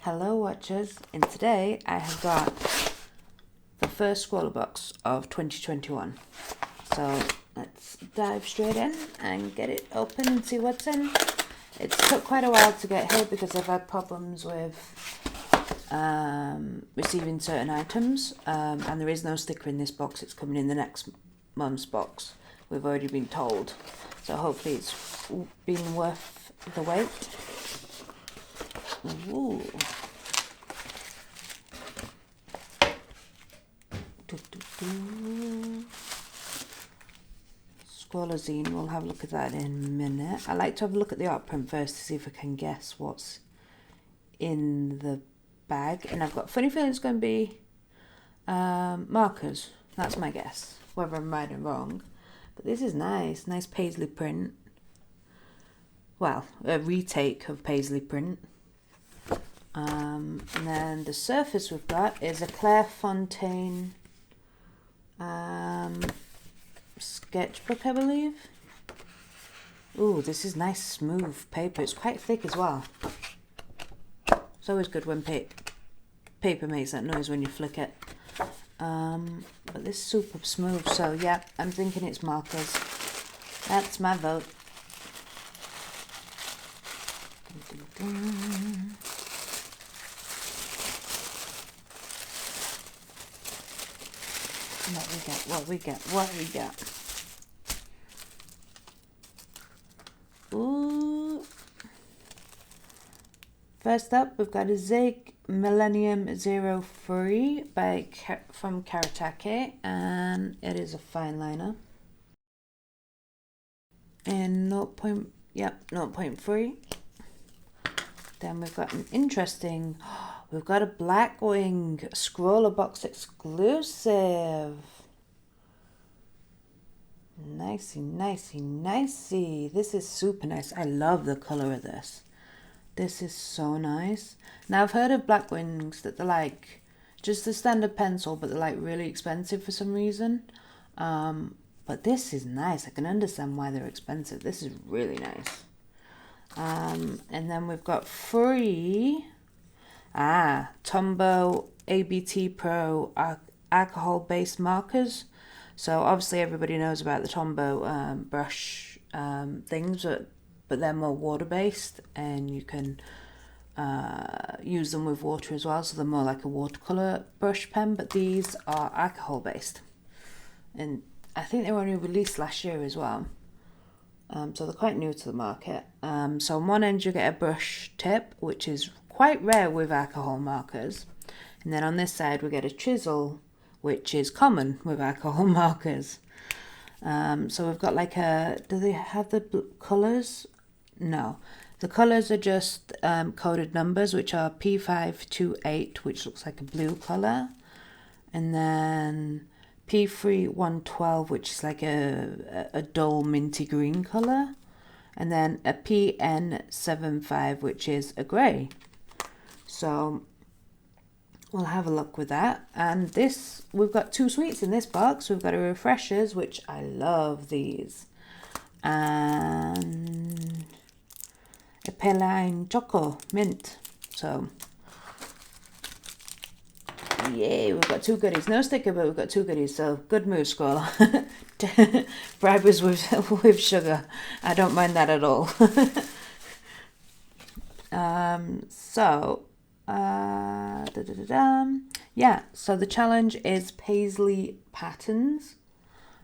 Hello watchers, and today I have got the first ScrawlrBox of 2021. So let's dive straight in and get it open and see what's in. It's took quite a while to get here because I've had problems with receiving certain items, and there is no sticker in this box. It's coming in the next month's box, we've already been told. So hopefully it's been worth the wait. Ooh. Scrawlr Zine, we'll have a look at that in a minute. I like to have a look at the art print first to see if I can guess what's in the bag. And I've got a funny feeling it's going to be markers. That's my guess, whether I'm right or wrong. But this is nice Paisley print. Well, a retake of Paisley print. And then the surface we've got is a Clairefontaine sketchbook, I believe. Ooh, this is nice smooth paper. It's quite thick as well. It's always good when paper makes that noise when you flick it. But this is super smooth, so yeah, I'm thinking it's markers. That's my vote. What we get. Ooh. First up, we've got a Zig Millennium 03 from Karatake, and it is a fine liner. And 0.3. Then we've got an interesting, we've got a Blackwing ScrawlrBox exclusive. Nicey. This is super nice. I love the color of this. This is so nice. Now I've heard of Blackwings that they're like just the standard pencil, but they're like really expensive for some reason. But this is nice. I can understand why they're expensive. This is really nice. And then we've got free Tombow ABT Pro alcohol based markers. So obviously everybody knows about the Tombow brush things, but they're more water based, and you can use them with water as well. So they're more like a watercolor brush pen, but these are alcohol based, and I think they were only released last year as well. So they're quite new to the market. So on one end you get a brush tip, which is quite rare with alcohol markers, and then on this side we get a chisel, which is common with alcohol markers. So we've got like a, do they have the colours? No, the colours are just coded numbers, which are P528, which looks like a blue colour, and then P3112, which is like a dull minty green colour, and then a PN75, which is a grey. So we'll have a look with that. And this, we've got two sweets in this box. We've got a Refreshers, which I love these, and a Paisley Choco Mint. So yay, we've got two goodies. No sticker, but we've got two goodies. So good move, Scrawlr. Bribe us with sugar. I don't mind that at all. Yeah, so the challenge is Paisley patterns.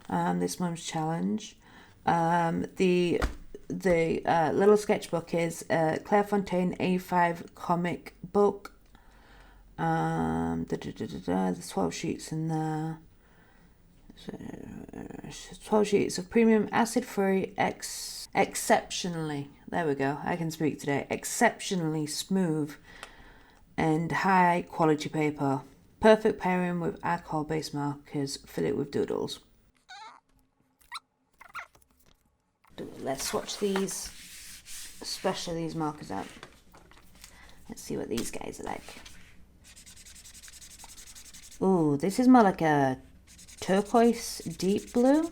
This month's challenge. The little sketchbook is Clairefontaine A5 comic book. There's 12 sheets in there. 12 sheets of premium acid-free exceptionally, there we go, I can speak today, exceptionally smooth and high quality paper. Perfect pairing with alcohol based markers. Fill it with doodles. Let's swatch these, especially these markers out. Let's see what these guys are like. Ooh, this is more like a turquoise deep blue.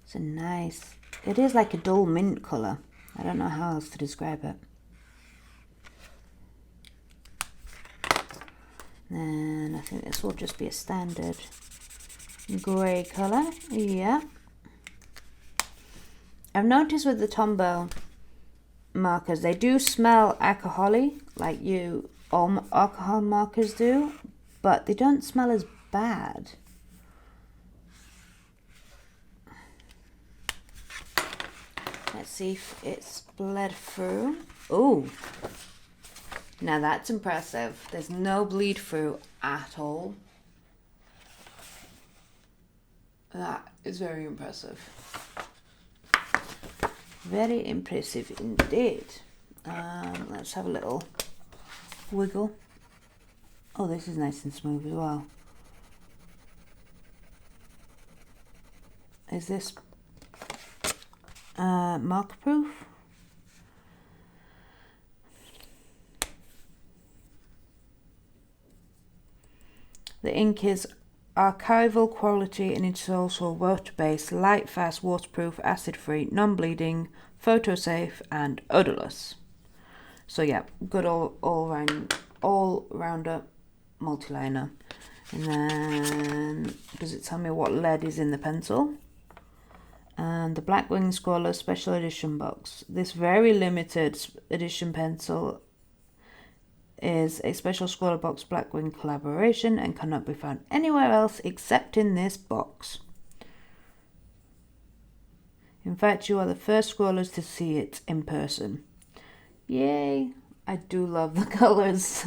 It's a nice, it is like a dull mint colour. I don't know how else to describe it. And I think this will just be a standard grey colour. Yeah. I've noticed with the Tombow markers, they do smell alcohol-y, like all alcohol markers do, but they don't smell as bad. Let's see if it's bled through. Oh, now that's impressive. There's no bleed through at all. That is very impressive. Very impressive indeed. Let's have a little wiggle. Oh, this is nice and smooth as well. Is this marker proof? The ink is archival quality and it's also water-based, light, fast, waterproof, acid-free, non-bleeding, photo-safe and odorless. So yeah, good all-rounder multi-liner. And then does it tell me what lead is in the pencil? And the Blackwing Scrawlr Special Edition box. This very limited edition pencil is a special ScrawlrBox Blackwing collaboration and cannot be found anywhere else except in this box. In fact, you are the first scrawlers to see it in person. Yay! I do love the colours.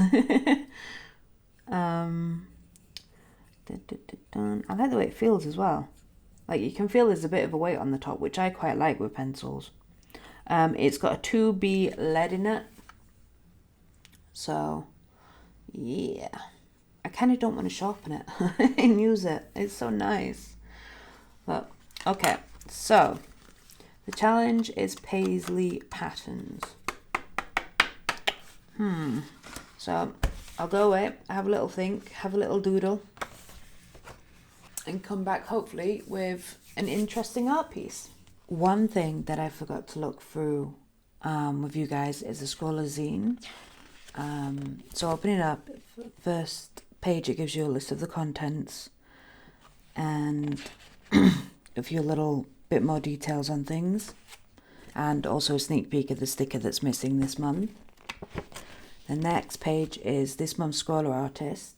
I like the way it feels as well. Like, you can feel there's a bit of a weight on the top, which I quite like with pencils. It's got a 2B lead in it. So, yeah. I kind of don't want to sharpen it and use it. It's so nice. But, okay. So, the challenge is Paisley patterns. So, I'll go away, have a little think, have a little doodle, and come back hopefully with an interesting art piece. One thing that I forgot to look through with you guys is the ScrawlrR Zine. So opening it up, first page it gives you a list of the contents and a few little bit more details on things, and also a sneak peek of the sticker that's missing this month. The next page is this month's ScrawlrR artist,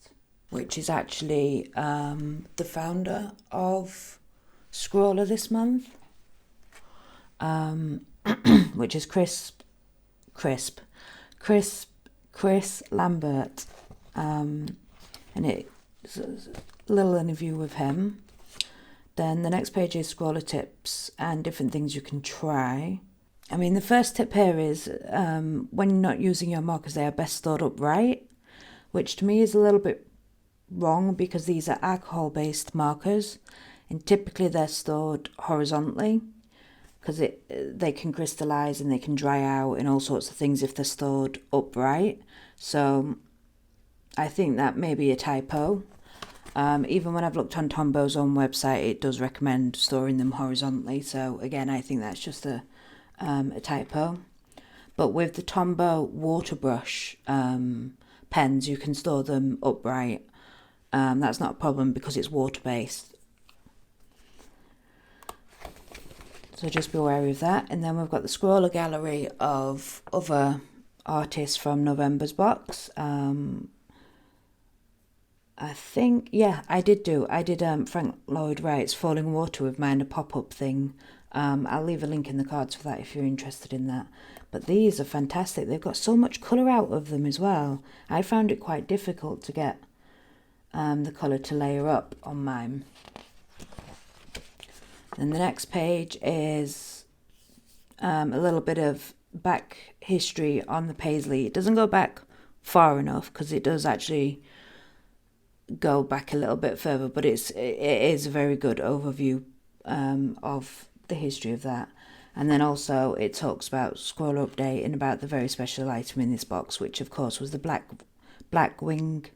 which is actually the founder of ScrawlrR this month, which is Chris Lambert, and it's a little interview with him. Then the next page is ScrawlrR tips and different things you can try. I mean, the first tip here is when you're not using your markers, they are best stored upright, which to me is a little bit wrong because these are alcohol-based markers and typically they're stored horizontally because they can crystallize and they can dry out and all sorts of things if they're stored upright. So I think that may be a typo. Even when I've looked on Tombow's own website, it does recommend storing them horizontally. So again, I think that's just a typo. But with the Tombow water brush pens, you can store them upright. That's not a problem because it's water-based. So just be wary of that. And then we've got the ScrawlrR gallery of other artists from November's box. I think, yeah, I did Frank Lloyd Wright's Falling Water with mine, a pop-up thing. I'll leave a link in the cards for that if you're interested in that. But these are fantastic. They've got so much colour out of them as well. I found it quite difficult to get the colour to layer up on mine. Then the next page is a little bit of back history on the Paisley. It doesn't go back far enough because it does actually go back a little bit further, but it is a very good overview of the history of that. And then also it talks about ScrawlrR Update and about the very special item in this box, which of course was the Blackwing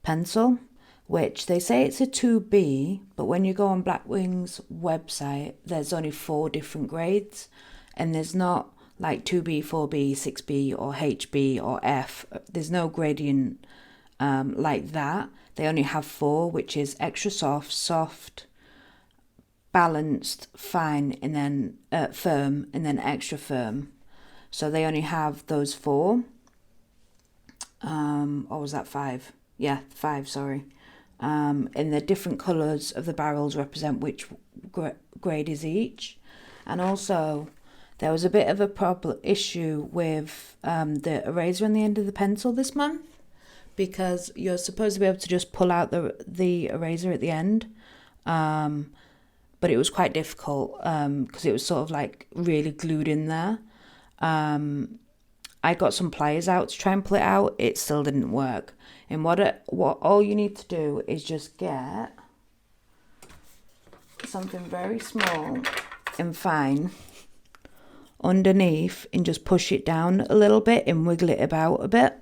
pencil, which they say it's a 2B, but when you go on Blackwing's website, there's only 4 different grades, and there's not like 2B, 4B, 6B, or HB, or F. There's no gradient like that. They only have 4, which is extra soft, soft, balanced, fine, and then firm, and then extra firm. So they only have those 4. Or was that 5? Yeah, 5, sorry. And the different colours of the barrels represent which grade is each. And also, there was a bit of a issue with the eraser on the end of the pencil this month, because you're supposed to be able to just pull out the eraser at the end. But it was quite difficult because it was sort of like really glued in there. I got some pliers out to try and pull it out. It still didn't work. And what all you need to do is just get something very small and fine underneath and just push it down a little bit and wiggle it about a bit.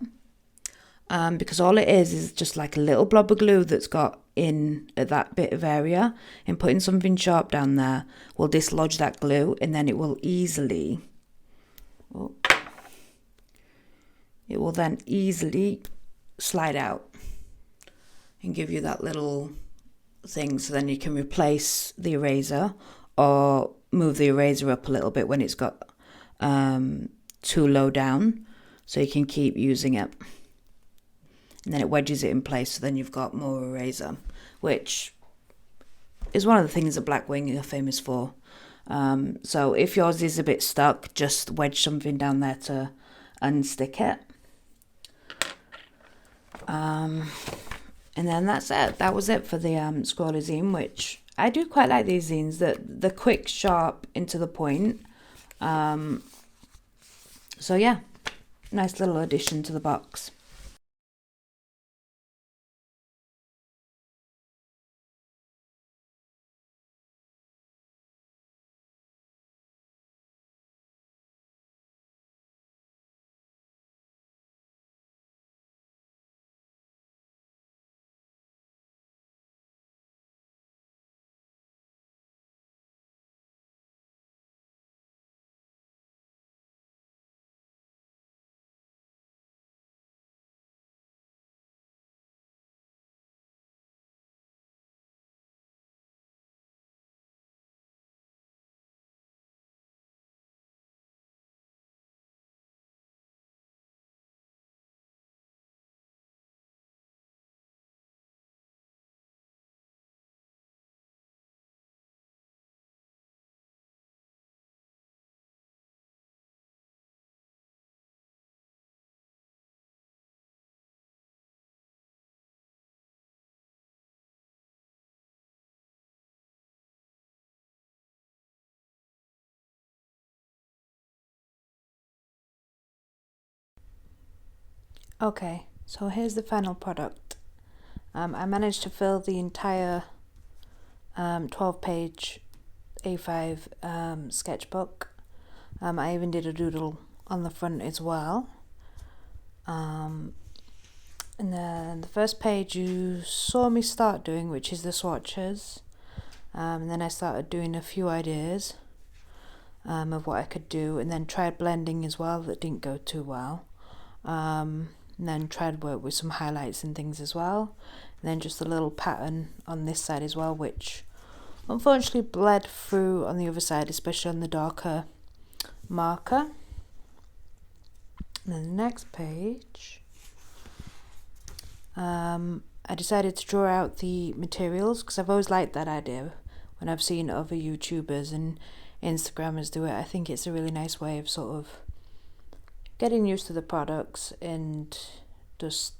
Because all it is just like a little blob of glue that's got in at that bit of area, and putting something sharp down there will dislodge that glue, and then it will then easily slide out and give you that little thing, so then you can replace the eraser or move the eraser up a little bit when it's got too low down, so you can keep using it. And then it wedges it in place, so then you've got more eraser, which is one of the things that Blackwing are famous for. So if yours is a bit stuck, just wedge something down there to unstick it. And then that's it. That was it for the Scrawlr zine, which I do quite like these zines. The quick, sharp, and to the point. So yeah, nice little addition to the box. Okay, so here's the final product. I managed to fill the entire 12-page A5 sketchbook. I even did a doodle on the front as well. And then the first page you saw me start doing, which is the swatches. And then I started doing a few ideas of what I could do, and then tried blending as well. That didn't go too well. And then tried work with some highlights and things as well. And then just a little pattern on this side as well, which unfortunately bled through on the other side, especially on the darker marker. And then the next page, I decided to draw out the materials, because I've always liked that idea when I've seen other YouTubers and Instagrammers do it. I think it's a really nice way of sort of getting used to the products and just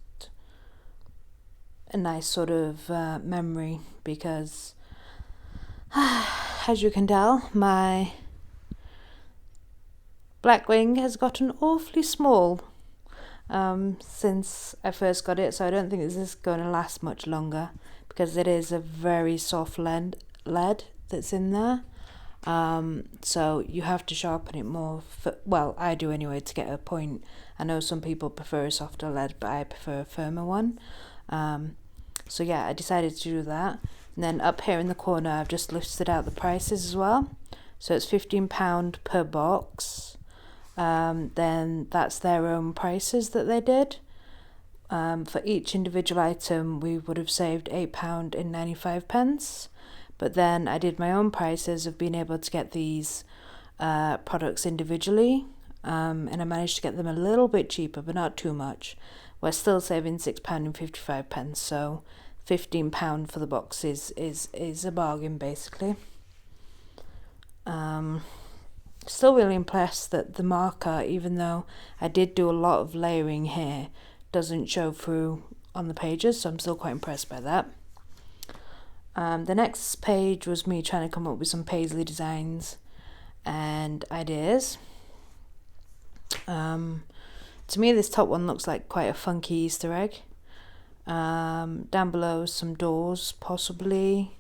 a nice sort of memory, because as you can tell, my Blackwing has gotten awfully small since I first got it, so I don't think this is going to last much longer, because it is a very soft lead that's in there. So you have to sharpen it more, well, I do anyway, to get a point. I know some people prefer a softer lead, but I prefer a firmer one. So yeah, I decided to do that. And then up here in the corner, I've just listed out the prices as well. So it's £15 per box. Then that's their own prices that they did. For each individual item, we would have saved £8.95. But then I did my own prices of being able to get these products individually. And I managed to get them a little bit cheaper, but not too much. We're still saving £6.55. So £15 for the box is a bargain, basically. Still really impressed that the marker, even though I did do a lot of layering here, doesn't show through on the pages, so I'm still quite impressed by that. The next page was me trying to come up with some Paisley designs and ideas. To me, this top one looks like quite a funky Easter egg. Down below, some doors possibly,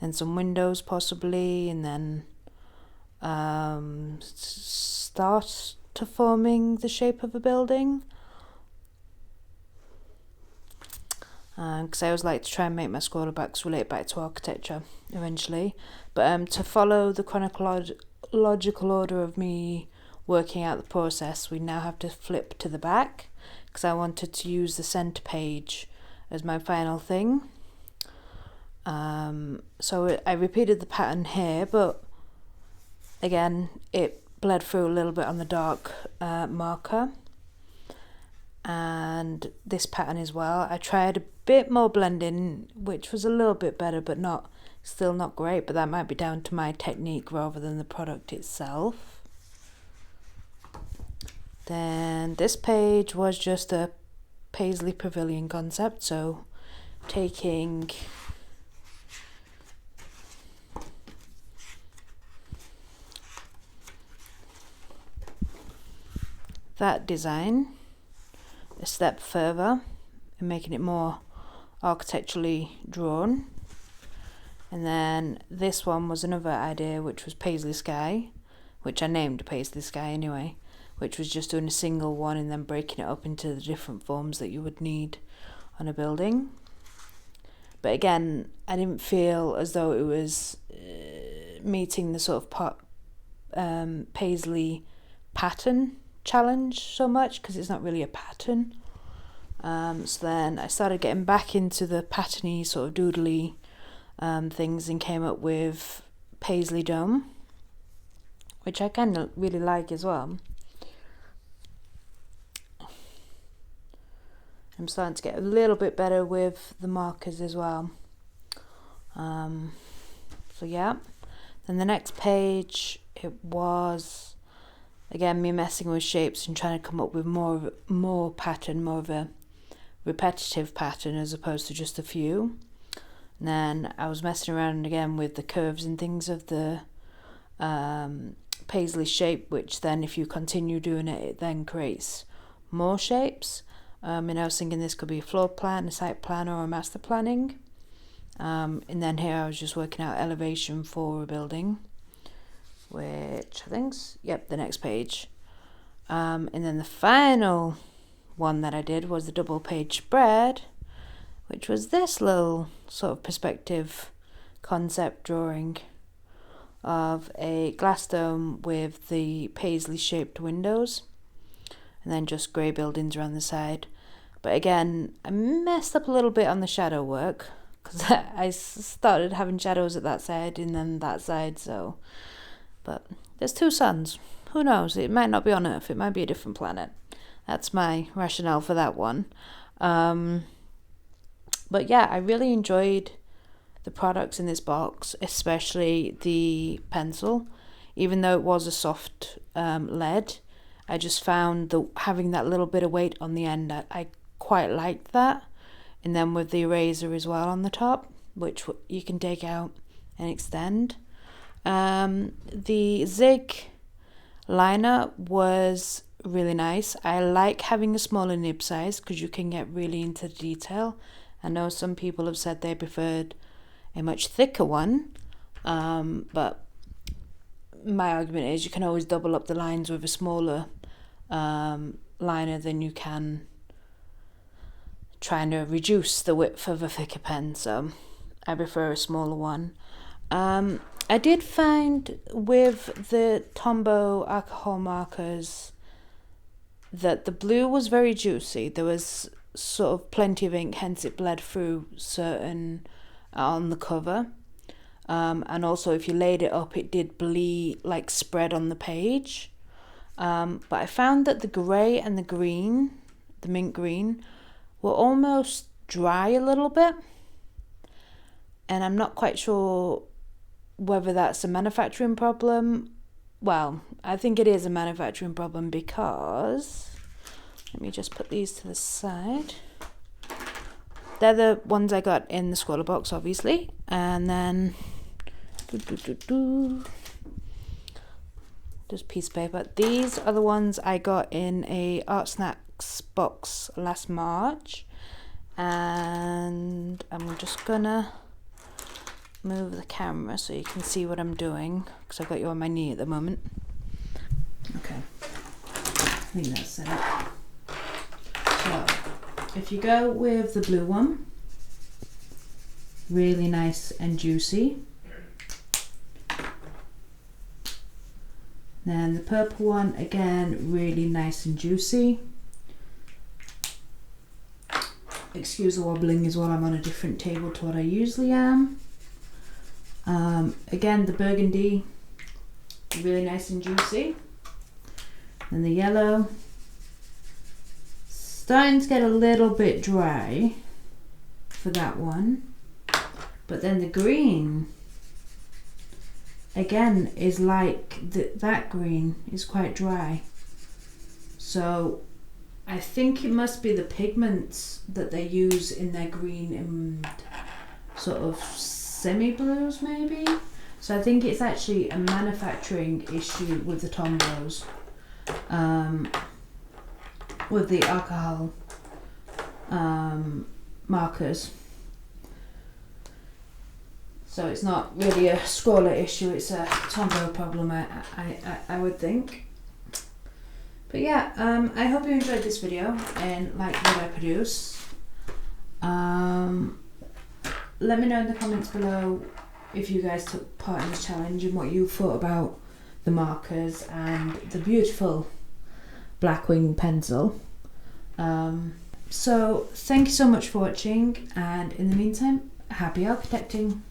then some windows possibly, and then start to forming the shape of a building. Because I always like to try and make my ScrawlrBox relate back to architecture eventually. But to follow the chronological order of me working out the process, we now have to flip to the back, because I wanted to use the center page as my final thing. So I repeated the pattern here, but again it bled through a little bit on the dark marker, and this pattern as well. I tried a bit more blending, which was a little bit better, but still not great, but that might be down to my technique rather than the product itself. Then this page was just a Paisley Pavilion concept, so taking that design a step further and making it more architecturally drawn. And then this one was another idea, which was Paisley Sky, which I named Paisley Sky anyway, which was just doing a single one and then breaking it up into the different forms that you would need on a building. But again, I didn't feel as though it was meeting the sort of Paisley pattern challenge so much, because it's not really a pattern. So then I started getting back into the patterny sort of doodly things and came up with Paisley Dome, which I kind of really like as well. I'm starting to get a little bit better with the markers as well. So yeah. Then the next page, it was again me messing with shapes and trying to come up with more pattern, more of a repetitive pattern as opposed to just a few. And then I was messing around again with the curves and things of the Paisley shape, which then if you continue doing it, it then creates more shapes. And I was thinking this could be a floor plan, a site plan, or a master planning. And then here I was just working out elevation for a building, which I think's, yep, the next page. And then the final one that I did was the double page spread, which was this little sort of perspective concept drawing of a glass dome with the Paisley shaped windows, and then just grey buildings around the side. But again, I messed up a little bit on the shadow work, because I started having shadows at that side and then that side, so. But there's two suns. Who knows? It might not be on Earth. It might be a different planet. That's my rationale for that one. But yeah, I really enjoyed the products in this box, especially the pencil. Even though it was a soft lead, I just found having that little bit of weight on the end, I quite liked that. And then with the eraser as well on the top, which you can take out and extend. The zig liner was really nice. I like having a smaller nib size because you can get really into the detail. I know some people have said they preferred a much thicker one, but my argument is you can always double up the lines with a smaller liner than you can trying to reduce the width of a thicker pen, so I prefer a smaller one. I did find with the Tombow alcohol markers that the blue was very juicy. There was sort of plenty of ink, hence it bled through certain on the cover. And also if you laid it up, it did bleed, like spread on the page. But I found that the grey and the green, the mint green, were almost dry a little bit. And I'm not quite sure whether that's a manufacturing problem. Well, I think it is a manufacturing problem because, let me just put these to the side. They're the ones I got in the ScrawlrBox, obviously. And then, just piece of paper. These are the ones I got in a Art Snacks box last March. And I'm just gonna move the camera so you can see what I'm doing, because I've got you on my knee at the moment. Okay, I think that's set up. So, if you go with the blue one, really nice and juicy. Then the purple one, again, really nice and juicy. Excuse the wobbling as well, I'm on a different table to what I usually am. Again, the burgundy, really nice and juicy. And the yellow, starting to get a little bit dry for that one. But then the green, again, is like that green is quite dry. So I think it must be the pigments that they use in their green and sort of semi-blues maybe. So I think it's actually a manufacturing issue with the Tombows, with the alcohol markers. So it's not really a Scrawlr issue, it's a Tombow problem, I would think. But yeah, I hope you enjoyed this video and like what I produce. Let me know in the comments below if you guys took part in this challenge and what you thought about the markers and the beautiful Blackwing pencil. So thank you so much for watching, and in the meantime, happy architecting.